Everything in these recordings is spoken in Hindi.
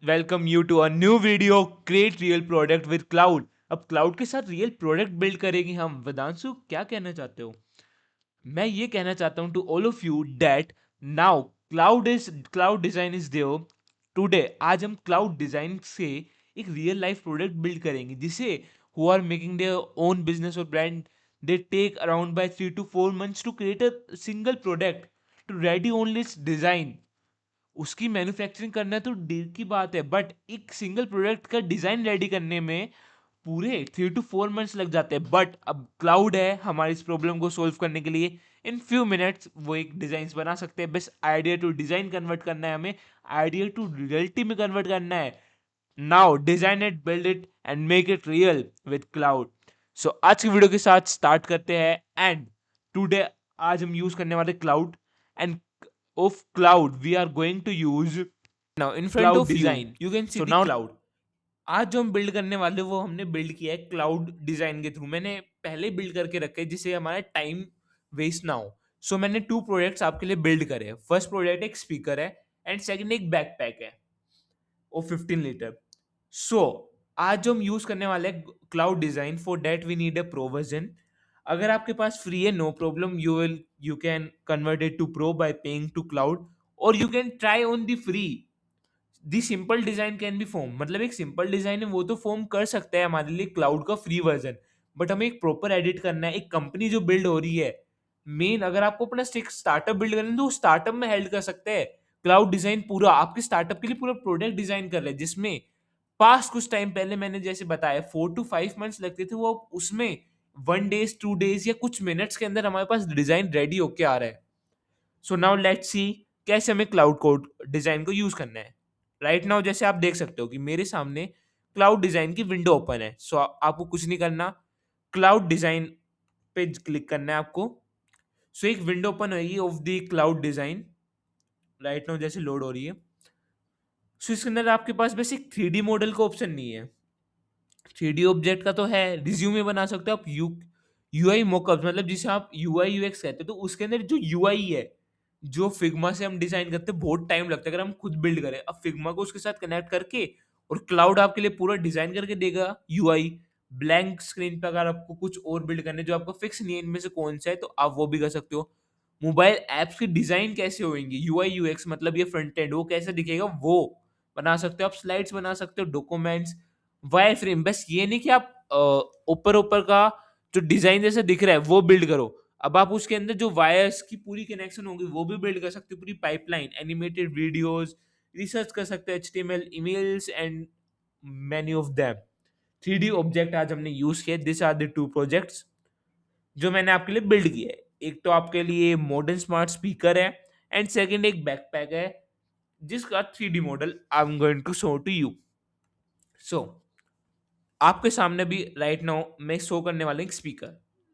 Welcome you to a new video create real product with cloud. अब क्लाउड के साथ रियल प्रोडक्ट बिल्ड करेंगे हम। वेदांशु, क्या कहना चाहते हो? मैं ये कहना चाहता हूँ to all of you that now cloud design is there today. आज हम क्लाउड डिजाइन से एक रियल लाइफ प्रोडक्ट बिल्ड करेंगे जिसे who are making their own business और brand they take around by 3 to 4 months to create a single product to ready only design. उसकी मैन्युफैक्चरिंग करना तो देर की बात है, बट एक सिंगल प्रोडक्ट का डिजाइन रेडी करने में पूरे 3 to 4 months लग जाते हैं। बट अब क्लाउड है हमारी इस प्रॉब्लम को सोल्व करने के लिए। इन फ्यू मिनट्स वो एक डिजाइन बना सकते हैं। बस आइडिया टू डिजाइन कन्वर्ट करना है हमें, आइडिया टू रियलिटी में कन्वर्ट करना है। Now design it, build it and make it real with cloud. So आज की वीडियो के साथ स्टार्ट करते हैं। एंड टुडे आज हम यूज करने वाले cloud and of cloud we are going to use now in front cloud of design. you can see So the now cloud। आज जो हम बिल्ड करने वाले वो हमने बिल्ड किया है क्लाउड डिजाइन के थ्रू। मैंने पहले बिल्ड करके रखे हैं जिससे हमारा टाइम वेस्ट ना हो। सो मैंने 2 प्रोजेक्ट्स आपके लिए बिल्ड करे हैं। फर्स्ट प्रोजेक्ट एक स्पीकर है एंड सेकंड एक बैकपैक है और 15 लीटर। सो आज जो हम यूज करने वाले हैं cloud design, for that we need a pro version. अगर आपके पास फ्री है, no problem, you can convert it to pro by paying to cloud, और you can try on the free. The simple design can be form, मतलब एक सिंपल डिजाइन है वो तो फॉर्म कर सकता है हमारे लिए क्लाउड का फ्री वर्जन। बट हमें एक प्रॉपर एडिट करना है। एक कंपनी जो बिल्ड हो रही है मेन, अगर आपको अपना स्टार्टअप बिल्ड करना है तो स्टार्टअप में हेल्प कर सकते हैं। क्लाउड डिजाइन पूरा आपके स्टार्टअप के लिए पूरा प्रोडक्ट डिजाइन कर रहे हैं, जिसमें पास्ट कुछ टाइम पहले मैंने जैसे बताया 4 to 5 months लगते थे, वो उसमें 1 days 2 days या कुछ मिनट्स के अंदर हमारे पास डिजाइन रेडी होके आ रहा है। सो नाउ लेट्स सी कैसे हमें क्लाउड कोड डिजाइन को यूज करना है। राइट नाउ जैसे आप देख सकते हो कि मेरे सामने क्लाउड डिजाइन की विंडो ओपन है। सो आपको कुछ नहीं करना, क्लाउड डिजाइन पे क्लिक करना है आपको। सो एक विंडो ओपन होगी of the cloud design. Right now जैसे लोड हो रही है, सो इसके अंदर आपके पास बस एक 3D मॉडल का ऑप्शन नहीं है। 3D ऑब्जेक्ट का तो है, रिज्यूमे बना सकते हो आप। यूआई मॉकअप, मतलब जिसे आप यूआई यूएक्स कहते हो, तो उसके अंदर जो यूआई है, जो फिग्मा से हम डिजाइन करते हैं, बहुत टाइम लगता है अगर हम खुद बिल्ड करें। अब फिग्मा को उसके साथ कनेक्ट करके और क्लाउड आपके लिए पूरा डिजाइन करके देगा यूआई। ब्लैंक स्क्रीन पे अगर आपको कुछ और बिल्ड करने जो आपको फिक्स नहीं है इनमें से कौन सा है, तो आप वो भी कर सकते हो। मोबाइल एप्स की डिजाइन कैसे होंगी, यूआई यूएक्स मतलब ये फ्रंट एंड, वो कैसे दिखेगा वो बना सकते हो आप। स्लाइड्स बना सकते हो, डॉक्यूमेंट्स, वायर फ्रेम। बस ये नहीं कि आप ऊपर ऊपर का जो डिजाइन जैसे दिख रहा है वो बिल्ड करो। अब आप उसके अंदर जो वायर्स की पूरी कनेक्शन होगी वो भी बिल्ड कर सकते हो, पूरी पाइपलाइन, एनिमेटेड वीडियोस, रिसर्च कर सकते हो, HTML, emails and many of them. 3D object आज हमने यूज किया। दिस आर द 2 प्रोजेक्ट्स जो मैंने आपके लिए बिल्ड किया है। एक तो आपके लिए मॉडर्न स्मार्ट स्पीकर है एंड सेकंड एक बैकपैक है जिसका 3D model I am going to show to you. So आपके सामने भी राइट नाउ मैं शो करने वाला एक speaker,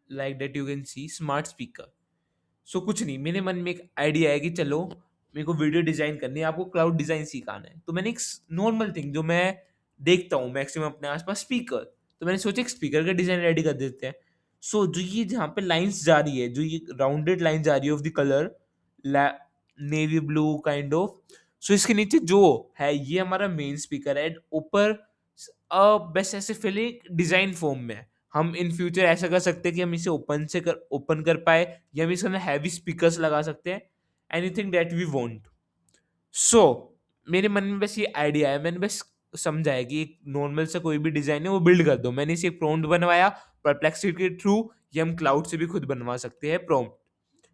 like that you can see smart speaker. So कुछ नहीं, मेरे मन में एक आइडिया है कि चलो मेरे को वीडियो डिजाइन करनी है, आपको क्लाउड डिजाइन सिखाना है। तो मैंने एक नॉर्मल थिंग जो मैं देखता हूँ मैक्सिमम अपने आसपास, स्पीकर, तो मैंने सोचा एक स्पीकर का डिजाइन रेडी कर देते हैं। सो जो ये जहाँ पे लाइंस जा रही है, जो ये राउंडेड लाइन जा रही है of the colour navy blue kind of, so इसके नीचे जो है ये हमारा मेन स्पीकर है। ऊपर बस ऐसे फिलिंग डिजाइन फॉर्म में है। हम इन फ्यूचर ऐसा कर सकते हैं कि हम इसे ओपन कर पाए, या हम इसमें हैवी स्पीकर्स लगा सकते हैं, एनीथिंग दैट वी वांट। सो मेरे मन में बस ये आइडिया है, मैंने बस समझा है कि एक नॉर्मल सा कोई भी डिजाइन है वो बिल्ड कर दो। मैंने इसे एक प्रॉम्प्ट बनवाया परप्लेक्सिटी के थ्रू, ये हम क्लाउड से भी खुद बनवा सकते हैं प्रॉम्प्ट।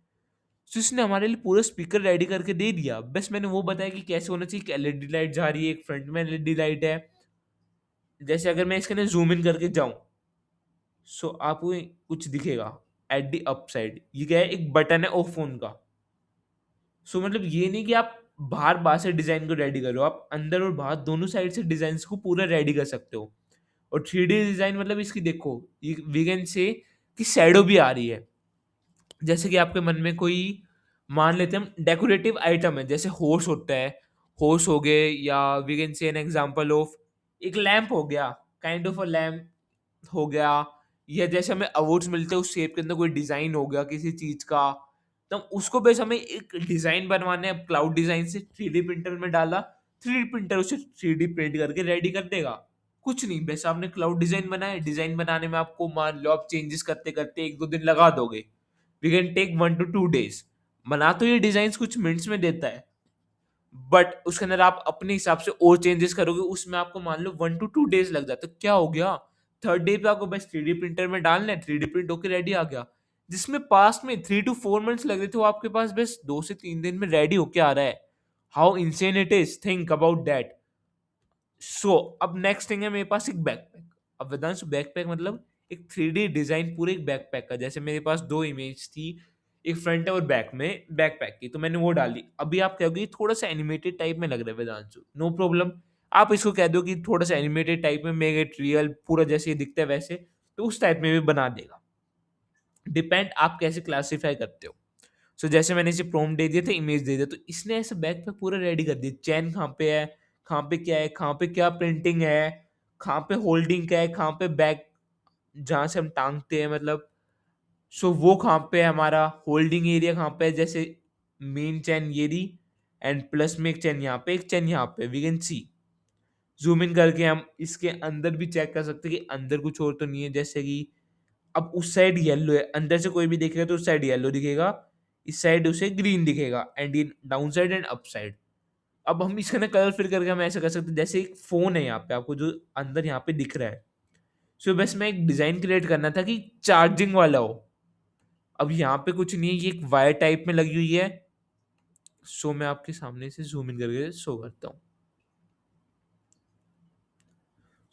तो इसने हमारे लिए पूरा स्पीकर रेडी करके दे दिया। बस मैंने वो बताया कि कैसे होना चाहिए। एलईडी लाइट जा रही है, एक फ्रंट में एलईडी लाइट है। जैसे अगर मैं इसके अंदर जूम इन करके जाऊं, सो आपको कुछ दिखेगा एट दी अप साइड। ये क्या है, एक बटन है ऑफ फोन का। सो मतलब ये नहीं कि आप बाहर बाहर से डिजाइन को रेडी करो, आप अंदर और बाहर दोनों साइड से डिजाइन को पूरा रेडी कर सकते हो। और 3D डिजाइन मतलब इसकी देखो, वी कैन से कि शैडो भी आ रही है। जैसे कि आपके मन में कोई, मान लेते हैं हम डेकोरेटिव आइटम है, जैसे हॉर्स होता है, हॉर्स हो गए, या we can say an example of एक लैंप हो गया, काइंड ऑफ अ लैंप हो गया, या जैसे हमें अवार्ड्स मिलते हैं उस शेप के अंदर कोई डिजाइन हो गया किसी चीज का, तो उसको बेस हमें एक डिजाइन बनवाने हैं। क्लाउड डिजाइन से 3D प्रिंटर में डाला, 3D प्रिंटर उसे 3D प्रिंट करके रेडी कर देगा। कुछ नहीं, बस आपने क्लाउड डिजाइन बनाया, डिजाइन बनाने में आपको मान लो आप चेंजेस करते करते 1-2 दिन लगा दोगे, we can take 1 to 2 days। बना तो ये डिजाइन कुछ मिनट्स में देता है, बट उसके अंदर आप अपने हिसाब से और चेंजेस करोगे, उसमें आपको मान लो 1 to 2 days लग जाते, तो क्या हो गया, थर्ड डे पे आपको बस 3D प्रिंटर में डालना है, 3D प्रिंट होकर रेडी आ गया। जिसमें पास्ट में 3 to 4 months लग रहे थे, वो आपके पास बस 2 से 3 दिन में रेडी होके आ रहा है। How insane it is, think about that. So अब नेक्स्ट थिंग है मेरे पास एक बैकपैक। अब वेदांश बैकपैक मतलब एक 3D डिजाइन पूरे एक बैकपैक का। जैसे मेरे पास दो इमेज थी, एक फ्रंट और बैक में बैकपैक की, तो मैंने वो डाली। अभी आप कहोगे ये थोड़ा सा एनिमेटेड टाइप में लग रहा है वेदांशु, नो प्रॉब्लम, आप इसको कह दो कि थोड़ा सा एनिमेटेड टाइप में, मेक इट रियल, पूरा जैसे ये दिखता है वैसे, तो उस टाइप में भी बना देगा। डिपेंड आप कैसे क्लासीफाई करते हो। सो जैसे मैंने इसे प्रॉम्प्ट दे दिया था, इमेज दे दिया, तो इसने ऐसे बैक पे पूरा रेडी कर दिया। चैन कहाँ पे है, कहाँ पे क्या है, कहाँ पे क्या प्रिंटिंग है, कहाँ पे होल्डिंग क्या है, कहाँ पे बैक जहाँ से हम टांगते हैं मतलब, सो वो कहाँ पे है, हमारा होल्डिंग एरिया कहाँ पे है, जैसे मेन चैन ये दी, एंड प्लस में एक चैन यहाँ पे, एक चैन यहाँ पे, we can see. Zoom in करके हम इसके अंदर भी चेक कर सकते हैं कि अंदर कुछ और तो नहीं है। जैसे कि अब उस साइड येलो है, अंदर से कोई भी देखेगा तो उस साइड येलो दिखेगा, इस साइड उसे ग्रीन दिखेगा, and in down side and up side. अब हम इसका ना कलर फिल करके हम ऐसा कर सकते हैं, जैसे एक फोन है यहाँ पे आपको जो अंदर यहाँ पे दिख रहा है। सो बस मैं एक डिजाइन क्रिएट करना था कि चार्जिंग वाला हो। अब यहाँ पे कुछ नहीं है, ये एक वायर टाइप में लगी हुई है। सो मैं आपके सामने से जूम इन करके शो करता हूँ।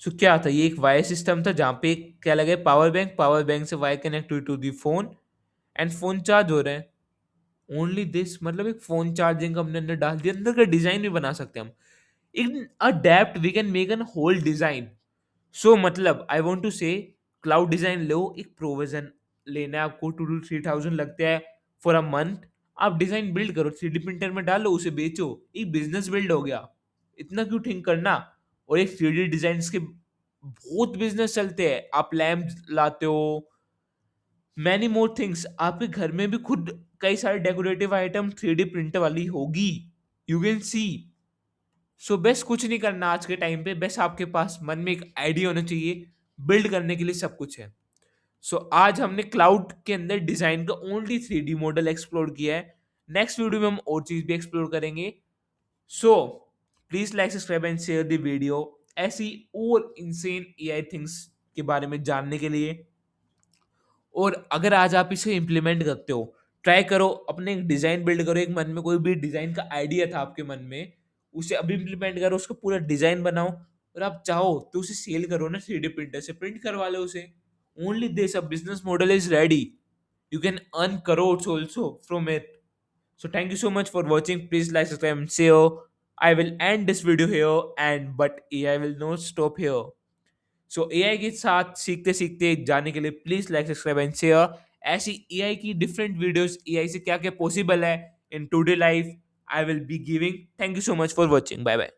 सो क्या था, ये एक वायर सिस्टम था जहाँ पे क्या लगा है, पावर बैंक, पावर बैंक से वायर कनेक्ट हुई to the phone, and phone charge हो रहा है। ओनली दिस, मतलब एक फोन चार्जिंग हमने अंदर डाल दिया। अंदर का डिजाइन भी बना सकते हैं हम, in adept we can make an whole design. So मतलब I want to say, cloud design लो, एक प्रोविजन लेना है आपको, 2 to 3 thousand लगते हैं फॉर अ मंथ। आप डिजाइन बिल्ड करो, 3D प्रिंटर में डालो, उसे बेचो, एक बिजनेस बिल्ड हो गया। इतना क्यों थिंक करना। और एक 3D डिजाइन के बहुत बिजनेस चलते हैं, आप लैम्प लाते हो, मैनी मोर थिंग्स, आपके घर में भी खुद कई सारे डेकोरेटिव आइटम 3D प्रिंटर वाली होगी, यू कैन सी। सो बस कुछ नहीं करना आज के टाइम पे, बस आपके पास मन में एक आइडिया होना चाहिए, बिल्ड करने के लिए सब कुछ है। सो आज हमने क्लाउड के अंदर डिजाइन का ओनली 3D मॉडल एक्सप्लोर किया है। नेक्स्ट वीडियो में हम और चीज भी एक्सप्लोर करेंगे। So please like, subscribe and share the video, ऐसी और इंसेन एआई थिंग्स के बारे में जानने के लिए। और अगर आज आप इसे इम्प्लीमेंट करते हो, ट्राई करो, अपने एक डिजाइन बिल्ड करो, एक मन में कोई भी डिजाइन का आइडिया था आपके मन में, उसे अभी इम्प्लीमेंट करो, उसका पूरा डिजाइन बनाओ, और आप चाहो तो उसे सेल करो ना, 3D प्रिंटर से प्रिंट करवा लो उसे। Only this, a business model is ready, you can earn crores also from it. So thank you so much for watching. Please like, subscribe and share. I will end this video here, and but AI will not stop here. So AI के साथ सीखते सीखते जाने के लिए please like, subscribe and share. ऐसी एआई की डिफरेंट वीडियोस, एआई से क्या क्या पॉसिबल है in today life, I will be giving. Thank you so much for watching, bye bye.